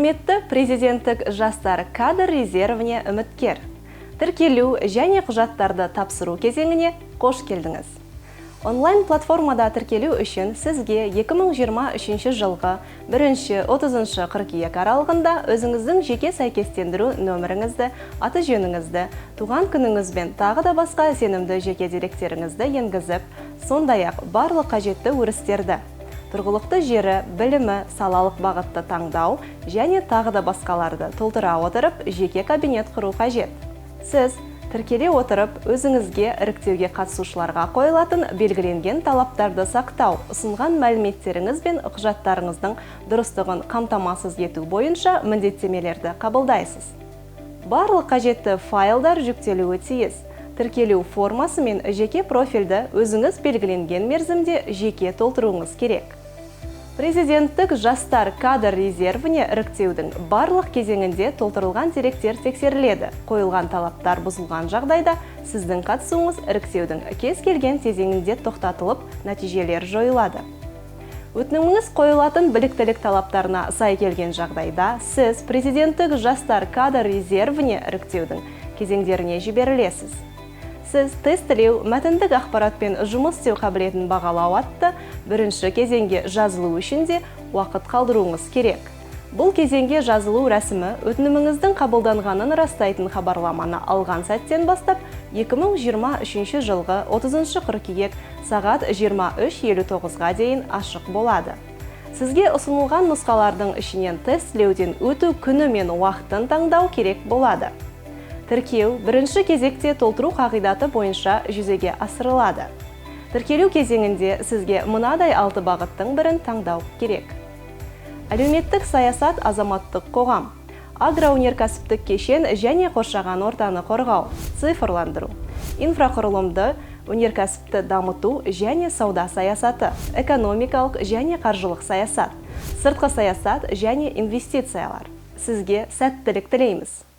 Құрметті президенттік жастар кадр резервіне үміткер. Тіркелу және құжаттарды тапсыру кезеңіне қош келдіңіз. Онлайн платформада тіркелу үшін сізге 2023 жылғы 1-30 қыркүйек аралығында өзіңіздің жеке сәйкестендіру нөміріңізді, аты жөніңізді, туған күніңізбен тағы да басқа сенімді жеке деректеріңізді енгізіп, сондай-ақ барлық қажетті өрістерді, тұрғылықты жері, білімі, салалық бағытты таңдау және тағы да басқаларды толтыра отырып, жеке кабинет құру қажет. Сіз тіркеле отырып, өзіңізге іріктеуге қатысушыларға қойылатын белгіленген талаптарды сақтау, ұсынған мәліметтеріңіз бен құжаттарыңыздың дұрыстығын қамтамасыз ету бойынша міндеттемелерді қабылдайсыз. Барлық қажетті файлдар жүктелуі тиіс. Тіркелу формасы мен жеке профильді өзіңіз белгіленген мерзімде жеке толтыруыңыз керек. Президенттік жастар кадр резервіне іріктеудің барлық кезеңінде толтырылған деректер тексеріледі. Қойылған талаптар бұзылған жағдайда сіздің қатысуыңыз іріктеудің кез келген кезеңінде тоқтатылып, нәтижелер жойылады. Өтініміңіз қойылатын біліктілік талаптарына сай келген жағдайда сіз президенттік жастар кадр резервіне іріктеудің кезеңдеріне жіберілесіз. Сіз тестілеу, мәтіндік ақпаратпен жұмыс істеу қабілетін бағалау атты бірінші кезеңге жазылу үшін де уақыт қалдыруыңыз керек. Бұл кезеңге жазылу рәсімі өтініміңіздің қабылданғанын растайтын хабарламаны алған сәттен бастап 2023 жылғы 30 қыркүйек сағат 23:59-ға дейін ашық болады. Сізге ұсынылған нұсқалардың ішінен тестілеуден өту күні мен уақытын таңдау керек болады. Тіркеу бірінші кезекте толтыру қағидаты бойынша жүзеге асырылады. Тіркелу кезеңінде сізге мынадай 6 бағыттың бірін таңдау керек. Әлеуметтік саясат, азаматтық қоғам, агроөнеркәсіптік кешен және қоршаған ортаны қорғау, цифрландыру, инфрақұрылымды, өнеркәсіпті дамыту және сауда саясаты, экономикалық және қаржылық саясат, сыртқы саясат және инвестициялар. Сізге сәттілік тілейміз.